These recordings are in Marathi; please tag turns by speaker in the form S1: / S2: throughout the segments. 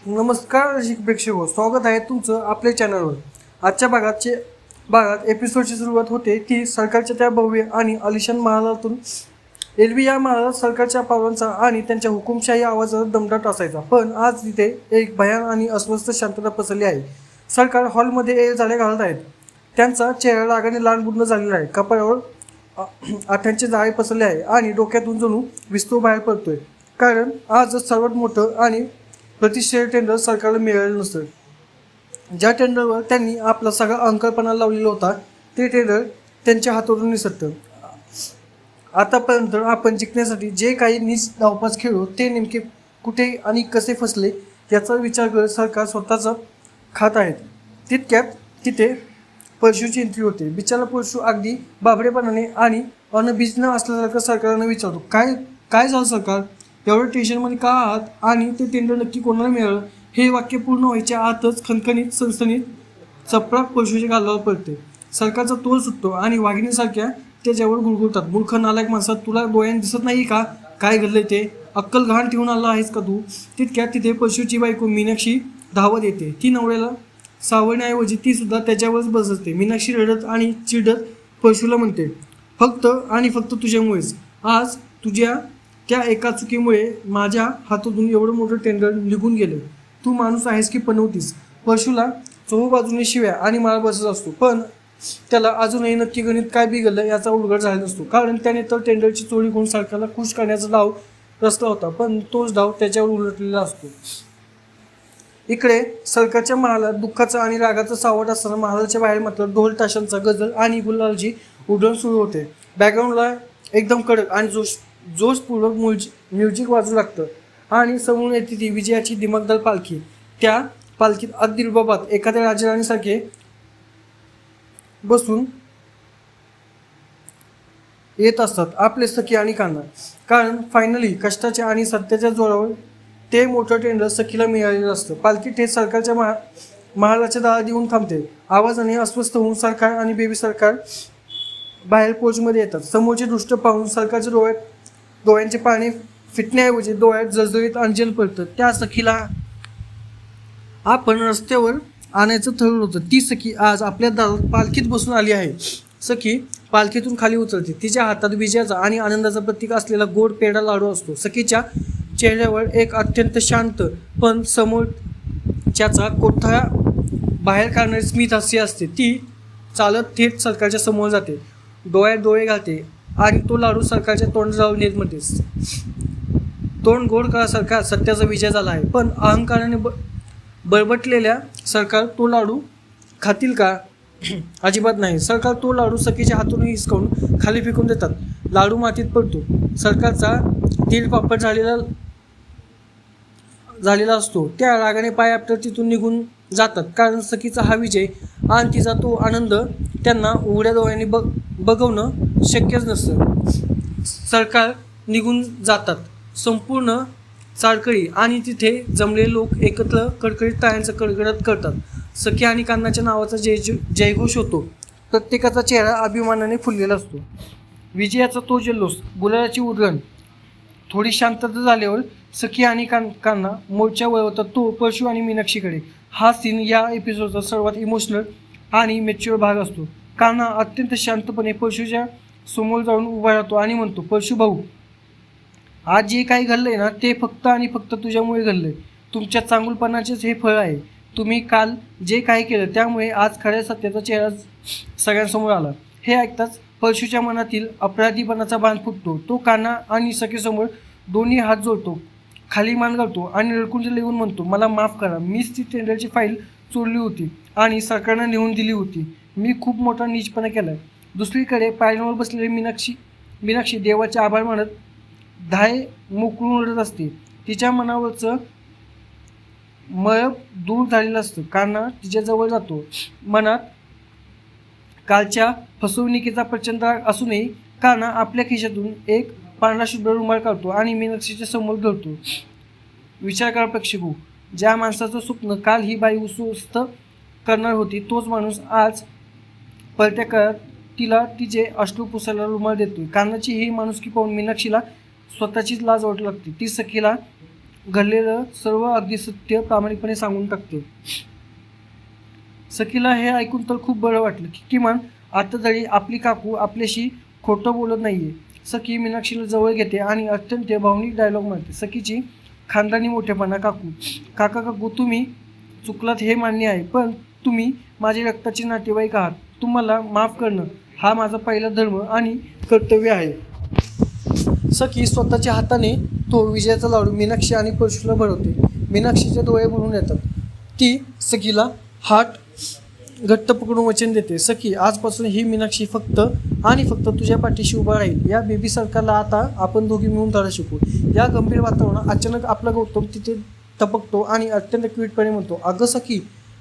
S1: नमस्कार रसिक प्रेक्षक, स्वागत आहे तुमचं आपल्या चॅनलवर. आजच्या भागात एपिसोडची सुरुवात होते ती सरकारच्या त्या भव्य आणि आलिशान महालातून. एरवी या महालात सरकारच्या पावलांचा आणि त्यांच्या हुकुमशाही आवाजाचा दमदाट असायचा, पण आज तिथे एक भयान आणि अस्वस्थ शांतता पसरली आहे. सरकार हॉलमध्ये झाडे घालत आहेत. त्यांचा चेहरा रागाने लालबुंद झालेला आहे. कपाळावर आठ्यांचे जाळे पसरले आहे आणि डोक्यातून जणू विस्तू बाहेर पडतोय, कारण आजच सर्वात मोठं आणि प्रतिष्ठेय टेंडर सरकारला मिळालेलं नसतं. ज्या टेंडरवर त्यांनी आपला सगळा अहंकारपणा लावलेला होता ते टेंडर त्यांच्या हातातून निसटतं. आतापर्यंत आपण जिंकण्यासाठी जे काही नीच धावपास खेळलो ते नेमके कुठे आणि कसे फसले याचा विचार करत सरकार स्वतःचा खात आहेत. तितक्यात तिथे परशूची एंट्री होते. बिचारा परशू अगदी बाबडेपणाने आणि अनभिज्ञ असल्यासारखं सरकारनं विचारतो, काय झालं सरकार, एवढं टेन्शनमध्ये का आहात आणि ते टेंडर नक्की कोणाला मिळालं? हे वाक्य पूर्ण व्हायच्या आतच खणखणीत सणसणीत चपराक परशूच्या गालावर पडते. सरकारचा तोल सुटतो आणि वाघिणीसारख्या त्याच्यावर गुळगुळतात. मूर्ख नालायक माणसात, तुला डोळ्याने दिसत नाही का काय घडलंय ते? अक्कल घाण ठेवून आला आहेस का तू? तितक्यात तिथे परशूची बायको मीनाक्षी धावत येते. ती नवऱ्याला सावरण्याऐवजी ती सुद्धा त्याच्यावरच बसते. मीनाक्षी रडत आणि चिडत परशूला म्हणते, फक्त आणि फक्त तुझ्यामुळेच आज तुझ्या त्या एका चुकीमुळे माझ्या हातातून एवढं मोठं टेंडर निघून गेलं. तू माणूस आहेस की पनवतीस? परशूला चोहू बाजूने शिव्या आणि मार बसत असतो, पण त्याला अजूनही नक्की गणित काय बिघडलं याचा उलगडा झाला नसतो, कारण त्याने तर टेंडरची चोरी करून सरकारला खुश करण्याचा डाव रचला होता, पण तोच डाव त्याच्यावर उलटलेला असतो. इकडे सरकारच्या महालात दुःखाचा आणि रागाचा सावट असताना महालाच्या बाहेर मात्र ढोल ताशांचा गजल आणि गुलालची उड्डाण सुरू होते. बॅकग्राऊंडला एकदम कडक आणि जोशपूर्वक म्युझिक वाजू लागतं आणि समोरून येते ती विजयाची दिमागदार पालखी. त्या पालखीत अगदी रुबाबात एखाद्या राजराणीसारखे बसून येत असतात आपले सखी आणि कान्हा, कारण फायनली कष्टाच्या आणि सत्याच्या जोरावर ते मोठं टेंडर सखीला मिळालेलं असतं. पालखी थेट सरकारच्या महालाच्या दारात येऊन थांबते. आवाजाने अस्वस्थ होऊन सरकार आणि बेबी सरकार बाहेर पोचमध्ये येतात. समोरचे दृष्ट पाहून सरकारच्या डोळ्यांचे पाणी फिटण्याऐवजी डोळ्यात जळजळीत अंजन पडतं. त्या सखीला आपण रस्त्यावर आणायचं ठरवलं होतं. ती सखी आज आपल्या दारात पालखीत बसून आली आहे. सखी पालखीतून खाली उतरते. तिच्या हातात विजयाचा आणि आनंदाचा प्रतीक असलेला गोड पेढा लाडू असतो. सखीच्या चेहऱ्यावर एक अत्यंत शांत पण समोरच्याचा कोठा बाहेर काढणारी स्मित हास्य असते. ती चालत थेट सरकारच्या समोर जाते, डोळ्यात डोळे घालते आणि तो लाडू सरकारच्या तोंडाजवळ नेत म्हणते, तोंड गोड करा सरकार, सत्याचा विजय झाला आहे. पण अहंकाराने बरबटलेल्या सरकार तो लाडू खातील का? अजिबात नाही. सरकार तो लाडू सखीच्या हातून हिसकावून खाली फेकून देतात. लाडू मातीत पडतो. सरकारचा तीळ पापड झालेला असतो. त्या रागाने पाय आपटत तिथून निघून जातात, कारण सखीचा हा विजय आणि तिचा तो आनंद त्यांना उघड्या डोळ्यांनी बघवणं शक्यच नसतं. सरकार निघून जातात. संपूर्ण चाळकळी आणि तिथे जमलेले लोक एकत्र कडकडीत टाळ्यांचा कडकडाट करतात. सखी आणि कान्हाच्या नावाचा जयघोष होतो. प्रत्येकाचा चेहरा अभिमानाने फुललेला असतो. विजयाचा तो जल्लोष, गुलालाची उधळण. थोडी शांतता झाल्यावर सखी आणि कान्हा मोर्चा वळवतात तो परशू आणि मीनाक्षीकडे. हा सीन या एपिसोडचा सर्वात इमोशनल आणि मॅच्युअर भाग असतो. कान्हा अत्यंत शांतपणे परशूच्या समोर जाऊन उभा राहतो आणि म्हणतो, परशू भाऊ, आज जे काही घडलंय ना ते फक्त आणि फक्त तुझ्यामुळे घडलंय. तुमच्या चांगुलपणाचेच हे फळ आहे. तुम्ही काल जे काही केलं त्यामुळे आज खऱ्या सत्याचा चेहरा सगळ्यांसमोर आला. हे ऐकताच परशूच्या मनातील अपराधीपणाचा बाण फुटतो. तो कान्हा आणि सखीसमोर दोन्ही हात जोडतो, खाली मान घालतो आणि रडकुंड लिहून म्हणतो, मला माफ करा. मीच ती टेंडरची फाईल चोरली होती आणि सरकारनं लिहून दिली होती. मी खूप मोठा नीचपणा केला. दुसरीकडे पायऱ्यांवर बसलेली मीनाक्षी देवाचे आभार मानत धाय मोकळून रडत असते. तिच्या मनावरचं मळब दूर झालेलं असतं. कान्हा तिच्याजवळ जातो. मनात कालच्या फसवणुकीचा प्रचंड राग असूनही कान्हा आपल्या खिशातून एक पांढरा शुभ्र रुमाल काढतो आणि मीनाक्षीच्या समोर धरतो. विचार करा प्रेक्षको, ज्या माणसाचं स्वप्न काल ही बाई अस्वस्थ करणार होती तोच माणूस आज पलट्या काळात तिला तिचे अश्रू पुसायला रुमाल देतोय. कान्हाची ही माणुसकी पाहून मीनाक्षीला स्वतःचीच लाज वाटू लागते. ती सखीला घडलेलं सर्व अगदी सत्य प्रामाणिकपणे सांगून टाकते. सखीला हे ऐकून तर खूप बरं वाटलं की किमान आता तरी आपली काकू आपल्याशी खोटं बोलत नाहीये. सखी मीनाक्षीला जवळ घेते आणि अत्यंत भावनिक डायलॉग म्हणते. सखीची खानदानी मोठेपणा. काकू तुम्ही चुकलात हे मान्य आहे, पण तुम्ही माझे रक्ताचे नातेवाईक आहात. तुम्हाला माफ करणं हा माझा पहिला धर्म आणि कर्तव्य आहे. सखी स्वतःच्या हाताने तो विजयाचा लाडू मीनाक्षी आणि परशूला भरवते. मीनाक्षीचे डोळे भरून येतात. ती सखीला हात घट्ट पकडून वचन देते. सखी, आजपासून ही मीनाक्षी फक्त आणि फक्त तुझ्या पाठीशी उभा राहील. या बेबी सरकारला आता आपण दोघी मिळून धडा शिकू. या गंभीर वातावरणात अचानक आपला गौतम तिथे टपकतो आणि अत्यंत क्विटपणे म्हणतो, अगं सखी,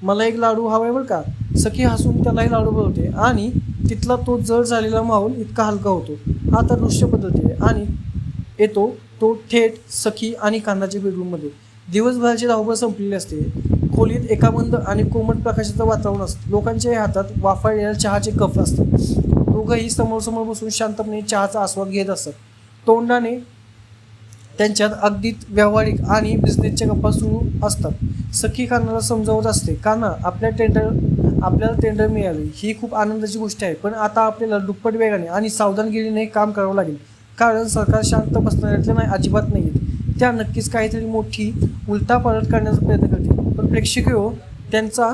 S1: मला एक लाडू हवाय बरं का. सखी हसून त्यालाही लाडू भरवते आणि तिथला तो जड झालेला माहोल इतका हलका होतो. आता दृश्य बदलते आणि येतो तो थेट सखी आणि कान्हाच्या बेडरूममध्ये. दिवसभराची धावपळ संपलेली असते. खोलीत एका बंद आणि कोमट प्रकाशाचं वातावरण असतं. लोकांच्या हातात वाफाळलेल्या चहाचे कप असतात. दोघंही समोर बसून शांतपणे चहाचा आस्वाद घेत असतात. तोंडाने त्यांच्यात अगदी व्यावहारिक आणि बिझनेसच्या गप्पा सुरू असतात. सखी कान्हाला समजावत असते, कान्हा, आपल्याला टेंडर मिळाले ही खूप आनंदाची गोष्ट आहे, पण आता आपल्याला दुप्पट वेगाने आणि सावधानगिरीने काम करावं लागेल, कारण सरकार शांत बसणाऱ्यातले नाही अजिबात नाही आहेत. त्या नक्कीच काहीतरी मोठी उलटापालट करण्याचा प्रयत्न करतील. पण प्रेक्षक त्यांचा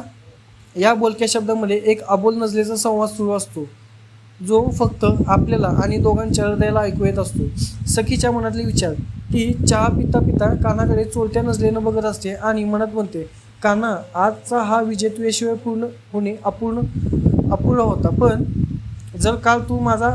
S1: या बोलक्या शब्दामध्ये एक अबोल नजलेचा संवाद सुरू असतो, जो फक्त आपल्याला आणि दोघांच्या हृदयाला ऐकू येत असतो. सखीच्या मनातले विचार. ती चहा पिता पिता कान्हाकडे चोरत्या नजरेनं बघत असते आणि मनात म्हणते, कान्हा, आजचा हा विजय तुझ्याशिवाय पूर्ण होणे अपूर्ण होता, पण जर काल तू माझा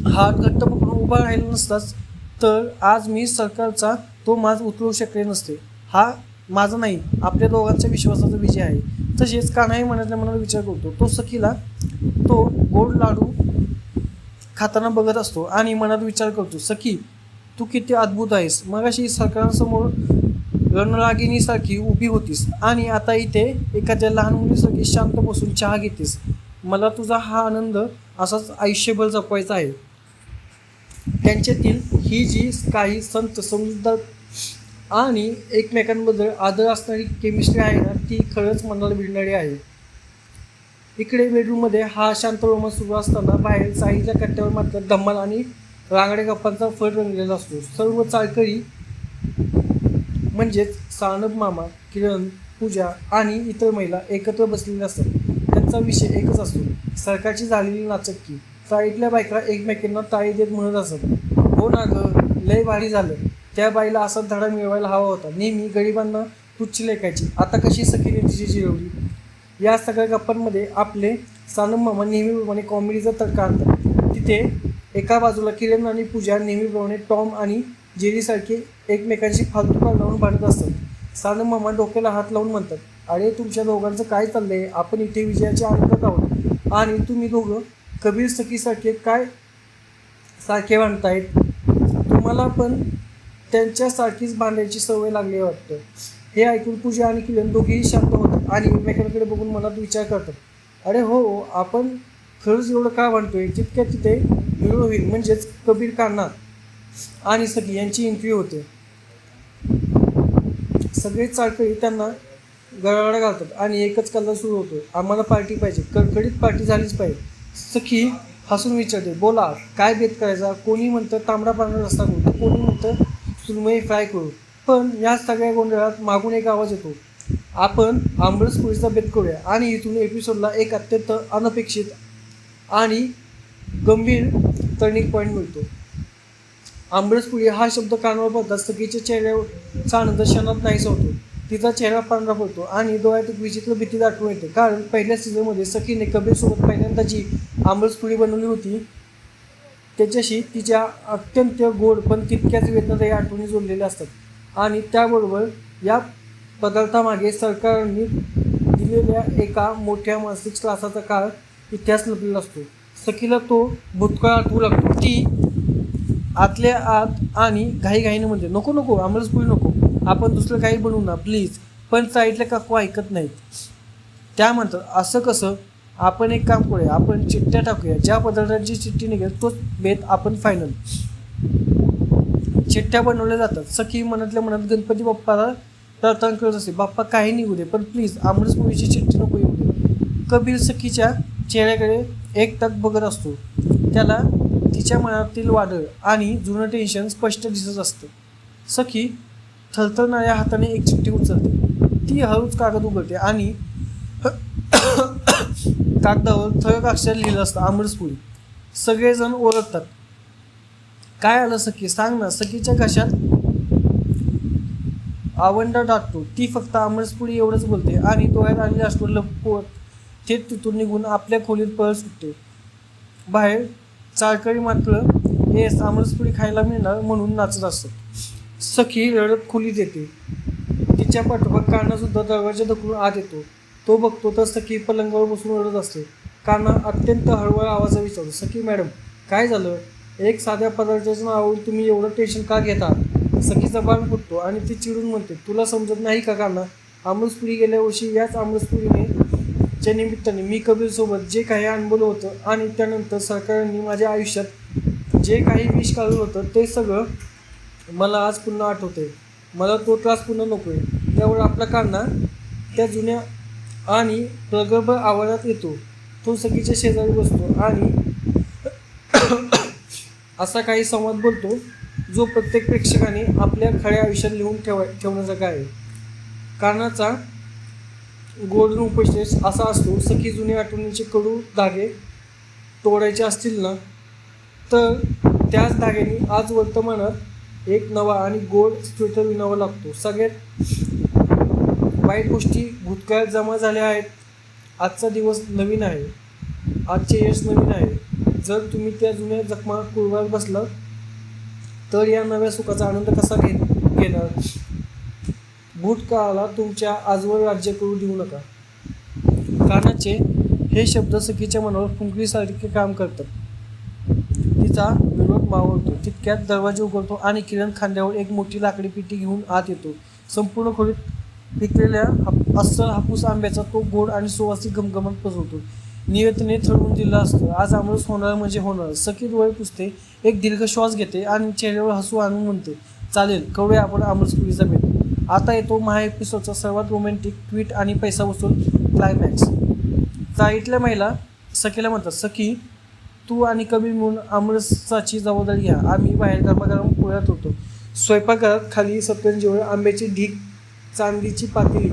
S1: हात घट्ट पकडून उभा राहिला नसतास तर आज मी सरकारचा तो माज उचलू शकले नसते. हा माझा नाही, आपल्या दोघांच्या विश्वासाचा विजय आहे. तसेच कान्हाही मनातल्या मनाला विचार करतो. तो सखीला तो गोड लाडू खाताना बघत असतो आणि मनात विचार करतो, सखी, तू किती अद्भुत आहेस. मगाशी सरकारांसमोर रणरागिणीसारखी उभी होतीस आणि आता इथे एखाद्या लहान मुलीसारखी शांत बसून चहा घेतेस. मला तुझा हा आनंद असाच आयुष्यभर जपवायचा आहे. त्यांच्यातील ही जी काही संत समजूतदार आणि एकमेकांबद्दल आदर असणारी केमिस्ट्री आहे ना, ती खरंच मनाला भिडणारी आहे. इकडे बेडरूममध्ये हा शांत रोमांस सुरू असताना बाहेर साईच्या कट्ट्यावर मात्र धम्माल आणि रांगड्या गप्पांचा फड रंगलेला असतो. सर्व चाळकरी म्हणजेच सानप मामा, किरण, पूजा आणि इतर महिला एकत्र बसलेल्या असतात. त्यांचा विषय एकच असतो, सरकारची झालेली नाचक्की. चाळीतल्या बायका एकमेकांना टाळी देत म्हणत असत, हो ना गं, लय भारी झालं. त्या बाईला असाच धडा मिळवायला हवा होता. नेहमी गरिबांना तुच्छ लेखायची, आता कशी सखीने तिची जिरवली. या सगळ्या गप्पांमध्ये आपले सानप मामा नेहमीप्रमाणे कॉमेडीचा तडका आणतात. तिथे एका बाजूला किरण आणि पूजा नेहमीप्रमाणे टॉम आणि जेरीसारखे एकमेकांशी फालतू लावून भांडत असतात. सानप मामा डोक्याला हात लावून म्हणतात, अरे तुमच्या दोघांचं काय चाललंय. आपण इथे विजयाच्या आनंदात आहोत आणि तुम्ही दोघं कबीर सखीसारखे काय सारखे भांडतायत. तुम्हाला पण त्यांच्यासारखीच भांडायची सवय लागली वाटतं. हे ऐकून पूजा आणि किरण दोघेही शांत होतात आणि एकमेकांकडे बघून मनात विचार करतात, अरे हो, आपण खरंच एवढं का भांडतोय. तितक्या तिथे हिरोईन म्हणजेच कबीर कान्हा आणि सखी यांची एंट्री होते. सगळे चाळकरी त्यांना गळागळा घालतात आणि एकच कल्ला सुरू होतो, आम्हाला पार्टी पाहिजे, कडकडीत पार्टी झालीच पाहिजे. सखी हसून विचारते, बोला, काय बेत करायचा. कोणी म्हणतं तांबडा पांढरा रस्ता करू, तर कोणी म्हणतं सुरमई फ्राय करू. पण या सगळ्या गोंधळात मागून एक आवाज येतो, आपण आंबरस पोळीचा बेत करूया. आणि इथून एपिसोडला एक अत्यंत अनपेक्षित आणि गंभीर टर्निंग पॉईंट मिळतो. आंबरसपुरी हा शब्द कानावर पडताच सखीच्या चेहऱ्याचा आनंद क्षणात नाहीसा होतो. तिचा चेहरा पांढरा पडतो आणि डोळ्यात एक विचित्र भीती दाटून येते, कारण पहिल्या सीझनमध्ये सखीने कबीरसोबत पहिल्यांदा जी आंबरसपुरी बनवली होती त्याच्याशी तिच्या अत्यंत गोड पण तितक्याच वेदनादायी आठवणी जोडलेल्या असतात. आणि त्याबरोबर या पदार्थामागे सरकारने दिलेल्या एका मोठ्या मानसिक त्रासाचा काळ इतिहास लपलेला असतो. सखीला तो भूतकाळ आठवू लागतो. ती आतल्या आत आणि घाईघाईने म्हणते, नको आंबरसपुरी नको, आपण दुसरं काही बनवू ना प्लीज. पण साईडल्या काकू ऐकत नाहीत. त्या म्हणतात, असं कसं, आपण एक काम करूया, आपण चिठ्ठ्या टाकूया, ज्या पदार्थांची चिठ्ठी निघेल तोच बेत आपण फायनल. चिठ्ठ्या बनवल्या जातात. सखी मनातल्या मनात गणपती बाप्पाला प्रार्थना करत असते, बाप्पा काही निघू दे, पण प्लीज आमरसपुरीची चिठ्ठी नको येऊ दे. कबीर सखीच्या चेहऱ्याकडे एकटक बघत असतो. त्याला तिच्या मनातील वादळ आणि जुनं टेन्शन स्पष्ट दिसत असतं. सखी थरथरणाऱ्या हाताने एक चिठ्ठी उचलते. ती हळूच कागद उघडते आणि कागदावर ठळक अक्षर लिहिलं असतं, आमरसपुरी. सगळेजण ओळखतात. काय आलं सखी, सांग ना. सखीच्या घशात आवंडा टाकतो. ती फक्त आमरसपुरी एवढंच बोलते आणि डोळ्यात आलेले अश्रू लपवत थेट तिथून निघून आपल्या खोलीत पळ सुटते. बाहेर चाळकरी मात्र येस आमरसपुरी खायला मिळणार म्हणून नाचत असतात. सखी रडत खोलीत येते. तिच्या पाठोपाठ कान्हासुद्धा दरवाजा ढकलून आत येतो. तो बघतो तर सखी पलंगावर बसून रडत असते. कान्हा अत्यंत हळूहळू आवाजात विचारतो, सखी मॅडम काय झालं? एक साध्या पदार्थाच्या नावावरून तुम्ही एवढं टेन्शन का घेता? सखीचा बाण फुटतो आणि ती चिडून म्हणते, तुला समजत नाही का कान्हा? आमरसपुरी गेल्या वर्षी याच आमरसपुरीने च्या निमित्ताने मी कबीरसोबत जे काही अनुभवलं होतं आणि त्यानंतर सरकारने माझ्या आयुष्यात जे काही विष काढलं होतं ते सगळं मला आज पुन्हा आठवते. मला तो त्रास पुन्हा नको आहे. त्यावर आपला कान्हा त्या जुन्या आणि प्रगल्भ आवाजात येतो. तो सखीच्या शेजारी बसतो आणि असा काही संवाद बोलतो जो प्रत्येक प्रेक्षकाने आपल्या खऱ्या आयुष्यात लिहून ठेवण्यासारखा आहे. कान्हाचा गोल्डन उपदेश असा असतो, सखी जुन्या आठवणींचे कडू धागे तोडायचे असतील ना तर त्याच धाग्यांनी आज वर्तमानात एक नवा आणि गोड स्वेटर विणावा लागतो. सगळ्यात वाईट गोष्टी भूतकाळात जमा झाल्या आहेत. आजचा दिवस नवीन आहे. आजचे यश नवीन आहे. जर तुम्ही त्या जुन्या जखमा कुरवात बसला तर या नव्या सुखाचा आनंद कसा घेणार? भूतकाळाला तुमच्या आजवर राज्य करू देऊ नका. कानाचे हे शब्द सखीच्या मनावर फुंकरीसारखे काम करतात. तिचा विरोध मावळतो. तितक्यात दरवाजा उघडतो आणि किरण खांद्यावर एक मोठी लाकडी पेटी घेऊन आत येतो. संपूर्ण खोलीत पिकलेल्या अस्सल हापूस आंब्याचा तो गोड आणि सुवासिक घमघमाट पसरतो. नियतीने ठरवून दिलं असतं, आज आमरस होणार म्हणजे होणार. सखी डोळे पुसते, एक दीर्घ श्वास घेते आणि चेहऱ्यावर हसू आणून म्हणते, चालेल, करूया आपण आमरसपुरीचा बेत. आता येतो महा एपिसोडचा सर्वात रोमॅन्टिक ट्विट आणि पैसा वसूल क्लायमॅक्स. चाळीतल्या महिला सखीला म्हणतात, सखी तू आणि कबीर मिळून आमरसाची जबाबदारी घ्या. आम्ही बाहेर गरमागरम पोळ्या ठेवतो. स्वयंपाकघरात खाली सतरंजीवर आंब्याची ढीग, चांदीची पातेली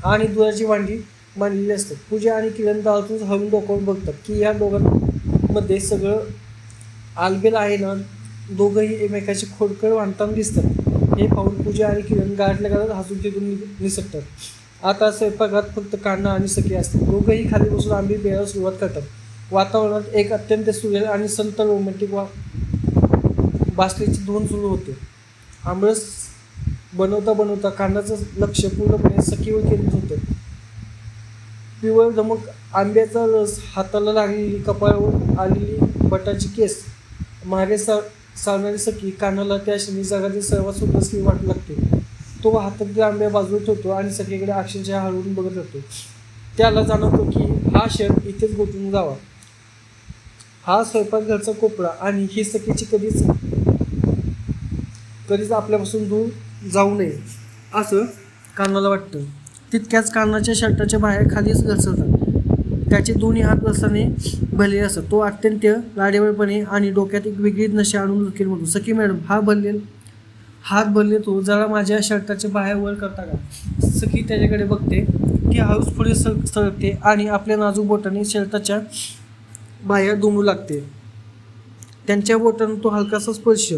S1: आणि दुधाची भांडी मांडलेली असतात. पूजा आणि किरण दारातून हळून डोकावून बघतात की या दोघांमध्ये सगळं आलबेल आहे ना. दोघंही एकमेकाची खोडकर वाढताना दिसतात. हे पाहून पूजा आणि किरण गाठल्या गाठत हसून तिथून निसटतात. आता स्वयंपाकघरात फक्त कान्हा आणि सखी असतात. दोघंही खाली बसून आंबे प्यायला सुरुवात करतात. वातावरणात एक अत्यंत सुरेल आणि संत रोमॅन्टिक बासरीची धून सुरू होते. आमरस बनवता बनवता कान्हाचं लक्ष पूर्णपणे सखीवर केंद्रित होतं. पिवळ धमक आंब्याचा रस, हाताला लागलेली, कपाळावर आलेली बटाची केस, मागे सावणारी सखी कान्हाला त्या क्षणी जगातील सर्वात सुंदर स्त्री वाटू लागते. तो हातातील आंब्या बाजूला ठेवतो आणि सखीकडे अक्षरशः हळवून बघत राहतो. त्याला जाणवतो की हा क्षण इथेच गोठून जावा. हा स्वयंपाकघरचा कोपरा आणि ही सखीची कधीच आपल्यापासून दूर जाऊ नये असं कान्हाला वाटतं. तितक्याच कान्हाच्या शर्टाच्या बाहेर खालीच घसरतात. त्याचे दोन्ही हात रसाने भरलेले असतात. तो अत्यंत लाडेवळपणे आणि डोक्यात एक वेगळीच नशा आणून दुखेल म्हणतो, सखी मॅडम हात भरले तो जरा माझ्या शर्टाच्या बाहेर वर करता का? सखी त्याच्याकडे बघते. ती हळूच पुढे सरकते आणि आपल्या नाजूक बोटाने शर्टाच्या बाहेर दुमडू लागते. त्यांच्या बोटानं तो हलकासा स्पर्श.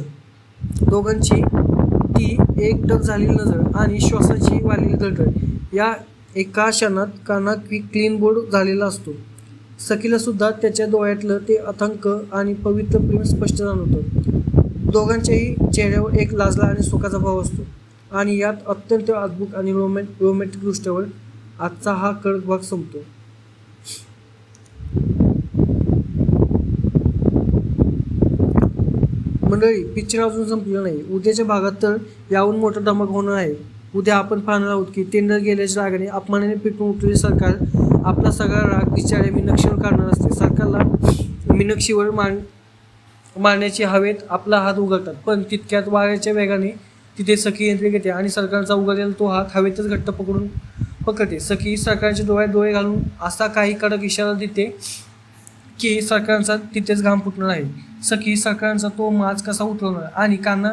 S1: दोघांची ती एकटक झालेली नजर आणि श्वासाची वाढलेली धडधड या एका क्षणात कान्हा क्लीन बोर्ड झालेला असतो. सखीला सुद्धा त्याच्या डोळ्यातलं ते अथांग आणि पवित्र प्रेम स्पष्ट जाणवतं. दोघांच्याही चेहऱ्यावर एक लाजला आणि सुखाचा भाव असतो आणि यात अत्यंत अद्भुत आणि रोमॅन्टिक दृष्ट्यावर आजचा हा कडक भाग संपतो. मंडळी, पिक्चर अजून संपलं नाही. उद्याच्या भागात तर याहून मोठा धमाक होणार आहे. उद्या आपण पाहणार आहोत की टेंडर गेल्याच्या रागाने अपमानाने पेटून उठलेले सरकार आपला सगळा राग बिचारे मीनाक्षीवर काढणार असते. सरकारला मीनाक्षीवर मारण्याची हवेत आपला हात उघडतात, पण तितक्यात वाऱ्याच्या वेगाने तिथे सखी एंट्री घेते आणि सरकारचा उघडलेला तो हात हवेतच घट्ट पकडते. सखी सरकारच्या डोळ्यात डोळे घालून असा काही कडक इशारा देते की सरकारचा तिथेच घाम फुटणार आहे. सखी सरकारचा तो माज कसा उतरवणार आणि कान्हा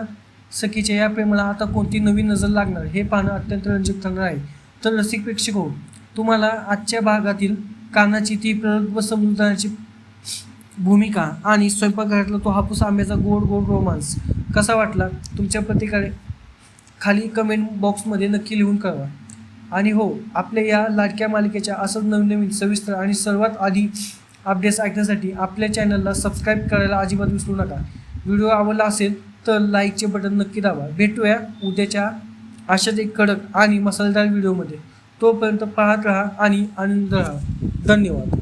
S1: सखीच्या या प्रेमाला आता कोणती नवीन नजर लागणार हे पाहणं अत्यंत रंजक ठरणार आहे. तर रसिक प्रेक्षक हो, तुम्हाला आजच्या भागातील कान्हाची ती प्रगल्भ व समजूतदाराची भूमिका आणि स्वयंपाकघरातला तो हापूस आंब्याचा गोड गोड रोमांस कसा वाटला? तुमच्या प्रतिक्रिया खाली कमेंट बॉक्समध्ये नक्की लिहून कळवा. आणि हो, आपल्या या लाडक्या मालिकेच्या असंच नवीन सविस्तर आणि सर्वात आधी अपडेट्स ऐकण्यासाठी आपल्या चॅनलला सबस्क्राईब करायला अजिबात विसरू नका. व्हिडिओ आवडला असेल तर लाईकचे बटन नक्की दाबा. भेटूया उद्याच्या अशाच एक कडक आणि मसालेदार व्हिडिओमध्ये. तोपर्यंत पाहत राहा आणि आनंद राहा. धन्यवाद.